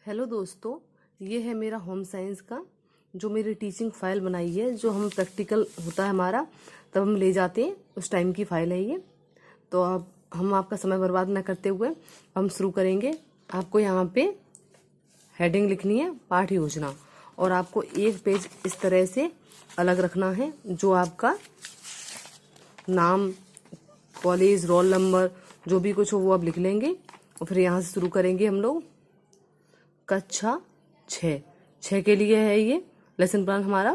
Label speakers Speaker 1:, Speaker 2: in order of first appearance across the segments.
Speaker 1: Hello दोस्तों, ये है मेरा होम साइंस का जो मेरी टीचिंग फाइल बनाई है। जो हम प्रैक्टिकल होता है हमारा तब हम ले जाते हैं, उस टाइम की फाइल है ये। तो अब हम आपका समय बर्बाद न करते हुए हम शुरू करेंगे। आपको यहाँ पे हेडिंग लिखनी है पाठ योजना, और आपको एक पेज इस तरह से अलग रखना है। जो आपका नाम, कॉलेज, रोल नंबर जो भी कुछ हो वो आप लिख लेंगे। और फिर यहाँ से शुरू करेंगे हम लोग। कक्षा 6 के लिए है ये लेसन प्लान हमारा।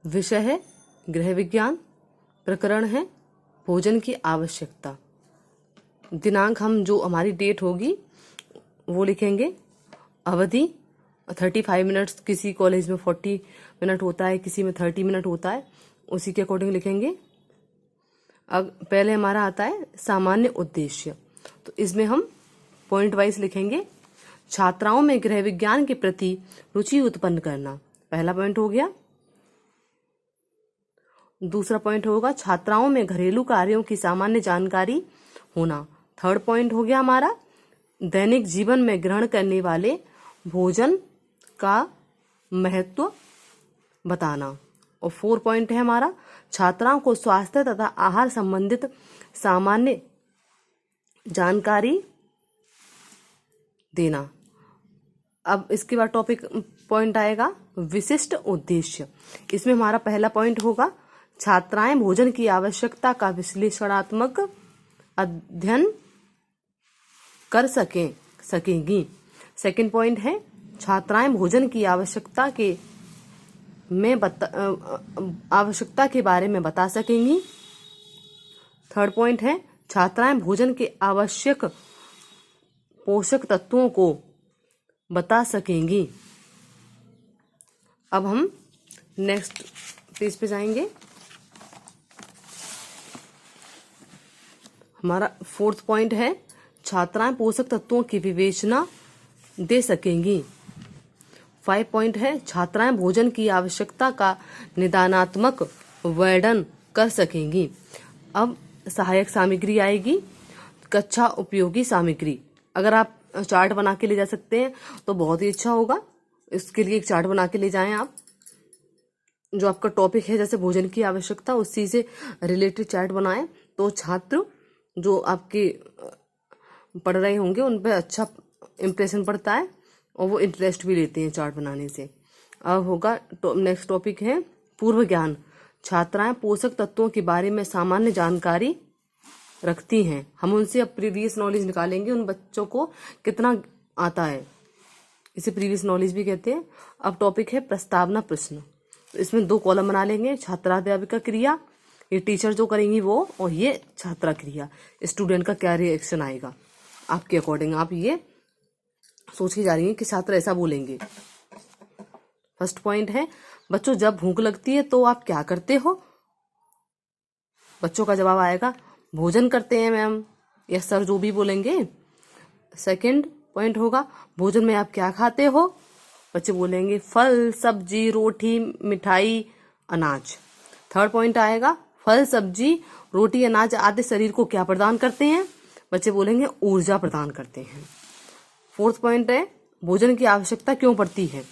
Speaker 1: विषय है गृह विज्ञान, प्रकरण है भोजन की आवश्यकता। दिनांक हम जो हमारी डेट होगी वो लिखेंगे। अवधि 35 मिनट्स, किसी कॉलेज में 40 मिनट होता है, किसी में 30 मिनट होता है, उसी के अकॉर्डिंग लिखेंगे। अब पहले हमारा आता है सामान्य उद्देश्य, तो इसमें हम पॉइंट वाइज लिखेंगे। छात्राओं में गृह विज्ञान के प्रति रुचि उत्पन्न करना, पहला पॉइंट हो गया। दूसरा पॉइंट होगा छात्राओं में घरेलू कार्यों की सामान्य जानकारी होना। थर्ड पॉइंट हो गया हमारा दैनिक जीवन में ग्रहण करने वाले भोजन का महत्व बताना। और 4 पॉइंट है हमारा छात्राओं को स्वास्थ्य तथा आहार संबंधित सामान्य जानकारी देना। अब इसके बाद टॉपिक पॉइंट आएगा विशिष्ट उद्देश्य। इसमें हमारा पहला पॉइंट होगा छात्राएं भोजन की आवश्यकता का विश्लेषणात्मक अध्ययन कर सकेंगी। सेकंड पॉइंट है छात्राएं भोजन की आवश्यकता के बारे में बता सकेंगी। थर्ड पॉइंट है छात्राएं भोजन के आवश्यक पोषक तत्वों को बता सकेंगी। अब हम नेक्स्ट पेज पे जाएंगे। हमारा 4th पॉइंट है छात्राएं पोषक तत्वों की विवेचना दे सकेंगी। 5 पॉइंट है छात्राएं भोजन की आवश्यकता का निदानात्मक वर्णन कर सकेंगी। अब सहायक सामग्री आएगी, कक्षा उपयोगी सामग्री। अगर आप चार्ट बना के ले जा सकते हैं तो बहुत ही अच्छा होगा। इसके लिए एक चार्ट बना के ले जाएं आप। जो आपका टॉपिक है जैसे भोजन की आवश्यकता, उसी से रिलेटेड चार्ट बनाएं, तो छात्र जो आपके पढ़ रहे होंगे उन पर अच्छा इम्प्रेशन पड़ता है और वो इंटरेस्ट भी लेते हैं चार्ट बनाने से। अब होगा नेक्स्ट टॉपिक है पूर्व ज्ञान। छात्राएं पोषक तत्वों के बारे में सामान्य जानकारी रखती हैं। हम उनसे अब प्रीवियस नॉलेज निकालेंगे, उन बच्चों को कितना आता है, इसे प्रीवियस नॉलेज भी कहते हैं। अब टॉपिक है प्रस्तावना प्रश्न। तो इसमें 2 कॉलम बना लेंगे, छात्राध्यापिका क्रिया, ये टीचर जो करेंगी वो, और ये छात्रा क्रिया, स्टूडेंट का क्या रिएक्शन आएगा आपके अकॉर्डिंग। आप ये सोच के जा रही हैं कि छात्र ऐसा बोलेंगे। फर्स्ट पॉइंट है बच्चों जब भूख लगती है तो आप क्या करते हो। बच्चों का जवाब आएगा भोजन करते हैं मैम, या सर जो भी बोलेंगे। सेकंड पॉइंट होगा भोजन में आप क्या खाते हो। बच्चे बोलेंगे फल, सब्जी, रोटी, मिठाई, अनाज। थर्ड पॉइंट आएगा फल, सब्जी, रोटी, अनाज आदि शरीर को क्या प्रदान करते हैं। बच्चे बोलेंगे ऊर्जा प्रदान करते हैं। 4th पॉइंट है भोजन की आवश्यकता क्यों पड़ती है,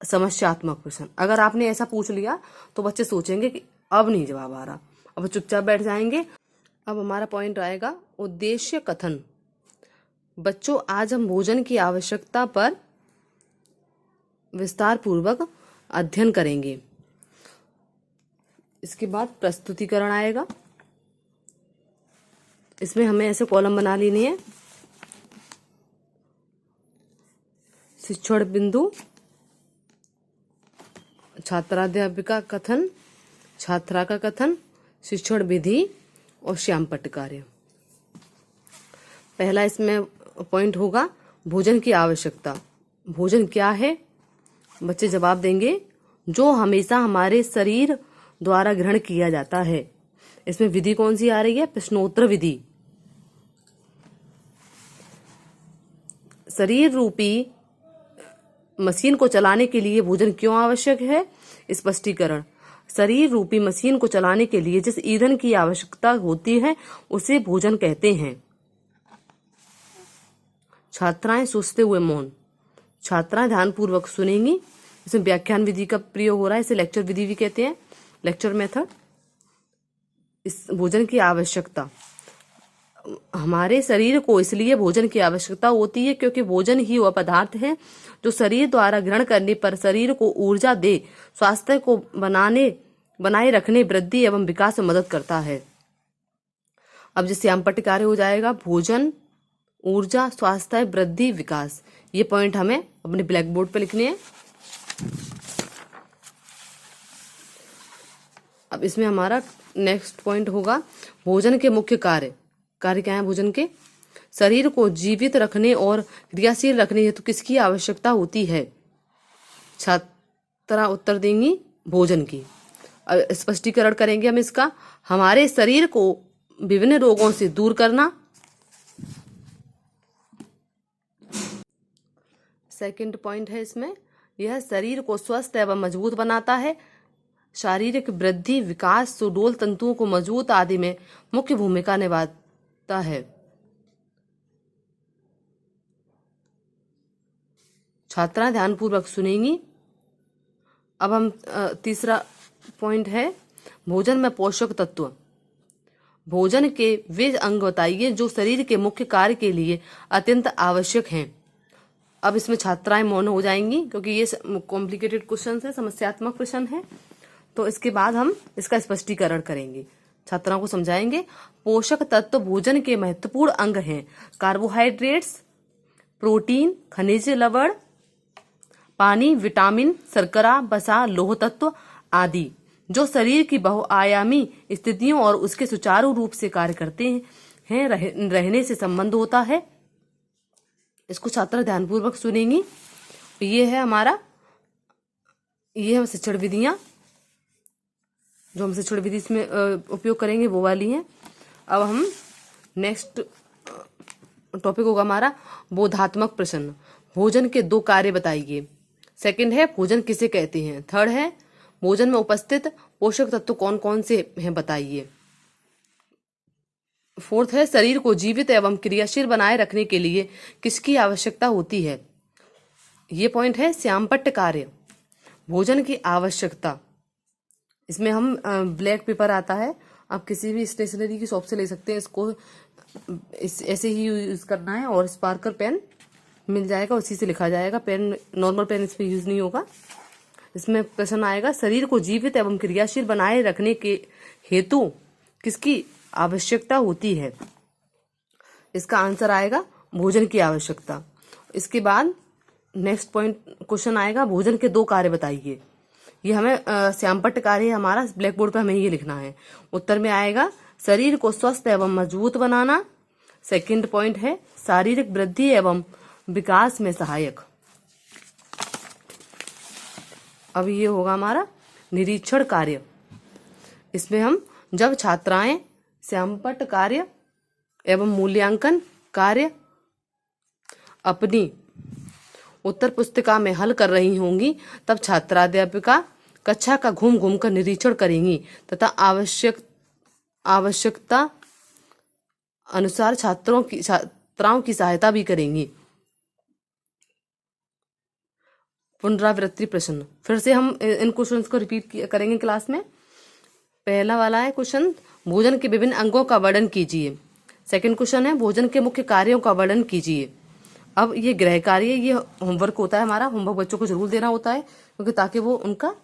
Speaker 1: समस्यात्मक प्रश्न। अगर आपने ऐसा पूछ लिया तो बच्चे सोचेंगे कि अब नहीं जवाब आ रहा, अब चुपचाप बैठ जाएंगे। अब हमारा पॉइंट आएगा उद्देश्य कथन। बच्चों आज हम भोजन की आवश्यकता पर विस्तार पूर्वक अध्ययन करेंगे। इसके बाद प्रस्तुतिकरण आएगा। इसमें हमें ऐसे कॉलम बना लेने हैं। शिक्षण बिंदु, छात्राध्यापिका कथन, छात्रा का कथन, शिक्षण विधि और श्यामपट्ट कार्य। पहला इसमें पॉइंट होगा भोजन की आवश्यकता। भोजन क्या है। बच्चे जवाब देंगे जो हमेशा हमारे शरीर द्वारा ग्रहण किया जाता है। इसमें विधि कौन सी आ रही है, प्रश्नोत्तर विधि। शरीर रूपी मशीन को चलाने के लिए भोजन क्यों आवश्यक है, स्पष्टीकरण। शरीर रूपी मशीन को चलाने के लिए जिस ईंधन की आवश्यकता होती है उसे भोजन कहते हैं। छात्राएं सोचते हुए मौन। छात्राएं ध्यानपूर्वक सुनेंगी। इसमें व्याख्यान विधि का प्रयोग हो रहा है, इसे लेक्चर विधि भी कहते हैं, लेक्चर मेथड। इस भोजन की आवश्यकता, हमारे शरीर को इसलिए भोजन की आवश्यकता होती है क्योंकि भोजन ही वह पदार्थ है जो शरीर द्वारा ग्रहण करने पर शरीर को ऊर्जा दे, स्वास्थ्य को बनाए रखने, वृद्धि एवं विकास में मदद करता है। अब जैसे श्यामपट्ट कार्य हो जाएगा, भोजन, ऊर्जा, स्वास्थ्य, वृद्धि, विकास। ये पॉइंट हमें अपने ब्लैक बोर्ड पे लिखने हैं। अब इसमें हमारा नेक्स्ट पॉइंट होगा भोजन के मुख्य कार्य। कार्य क्या है भोजन के? शरीर को जीवित रखने और क्रियाशील रखने हेतु किसकी आवश्यकता होती है? छात्रा उत्तर देंगी भोजन की। अब स्पष्टीकरण करेंगे हम इसका। हमारे शरीर को विभिन्न रोगों से दूर करना। सेकंड पॉइंट है इसमें, यह शरीर को स्वस्थ एवं मजबूत बनाता है। शारीरिक वृद्धि, विकास, सुडौल तंतुओं को मजबूत आदि में मुख्य भूमिका निभाता है। छात्राएं ध्यानपूर्वक सुनेंगी। अब हम तीसरा पॉइंट है भोजन में पोषक तत्व। भोजन के वे अंग बताइए जो शरीर के मुख्य कार्य के लिए अत्यंत आवश्यक हैं। अब इसमें छात्राएं मौन हो जाएंगी क्योंकि ये कॉम्प्लिकेटेड क्वेश्चन है, समस्यात्मक प्रश्न है। तो इसके बाद हम इसका स्पष्टीकरण करेंगे, छात्राओं को समझाएंगे। पोषक तत्व भोजन के महत्वपूर्ण अंग हैं। कार्बोहाइड्रेट्स, प्रोटीन, खनिज लवण, पानी, विटामिन, शर्करा, वसा, लौह तत्व आदि जो शरीर की बहुआयामी स्थितियों और उसके सुचारू रूप से कार्य करते हैं रहने से संबंध होता है। इसको छात्र ध्यानपूर्वक सुनेंगी। ये है हमारा, ये हम शिक्षण विधियां जो हम शिक्षण विधि इसमें उपयोग करेंगे वो वाली हैं। अब हम नेक्स्ट टॉपिक होगा हमारा बोधात्मक प्रश्न। भोजन के दो कार्य बताइए। सेकंड है भोजन किसे कहते हैं। थर्ड है भोजन में उपस्थित पोषक तत्व कौन कौन से हैं बताइए। फोर्थ है शरीर को जीवित एवं क्रियाशील बनाए रखने के लिए किसकी आवश्यकता होती है। ये पॉइंट है श्यामपट्ट कार्य, भोजन की आवश्यकता। इसमें हम ब्लैक पेपर आता है, आप किसी भी स्टेशनरी की शॉप से ले सकते हैं। इसको ऐसे ही यूज करना है और स्पार्कर पेन मिल जाएगा, उसी से लिखा जाएगा। पेन, नॉर्मल पेन इसमें यूज नहीं होगा। इसमें प्रश्न आएगा शरीर को जीवित एवं क्रियाशील बनाए रखने के हेतु किसकी आवश्यकता होती है। इसका आंसर आएगा भोजन की आवश्यकता। इसके बाद नेक्स्ट पॉइंट क्वेश्चन आएगा भोजन के दो कार्य बताइए। ये हमें श्यामपट्ट कार्य हमारा ब्लैक बोर्ड पे हमें ये लिखना है। उत्तर में आएगा शरीर को स्वस्थ एवं मजबूत बनाना। सेकंड पॉइंट है शारीरिक वृद्धि एवं विकास में सहायक। अब ये होगा हमारा निरीक्षण कार्य। इसमें हम जब छात्राएं श्यामपट्ट कार्य एवं मूल्यांकन कार्य अपनी उत्तर पुस्तिका में हल कर रही होंगी तब छात्राध्यापिका कक्षा का घूम घूम कर निरीक्षण करेंगी तथा आवश्यकता अनुसार छात्राओं की सहायता भी करेंगी। पुनरावृत्ति प्रश्न, फिर से हम इन क्वेश्चंस को रिपीट करेंगे क्लास में। पहला वाला है क्वेश्चन भोजन के विभिन्न अंगों का वर्णन कीजिए। सेकंड क्वेश्चन है भोजन के मुख्य कार्यों का वर्णन कीजिए। अब ये गृह कार्य, ये होमवर्क होता है हमारा। होमवर्क बच्चों को जरूर देना होता है क्योंकि ताकि वो उनका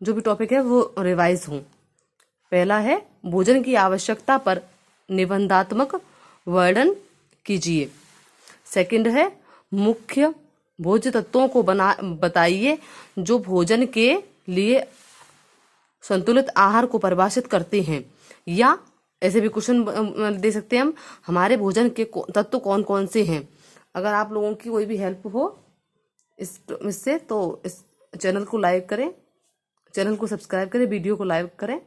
Speaker 1: जो भी टॉपिक है वो रिवाइज हो। पहला है भोजन की आवश्यकता पर निबंधात्मक वर्णन कीजिए। सेकंड है मुख्य भोज्य तत्वों को बताइए जो भोजन के लिए संतुलित आहार को परिभाषित करते हैं। या ऐसे भी क्वेश्चन दे सकते हैं हम, हमारे भोजन के तत्व कौन कौन से हैं। अगर आप लोगों की कोई भी हेल्प हो इससे तो इस चैनल को लाइक करें, चैनल को सब्सक्राइब करें, वीडियो को लाइक करें।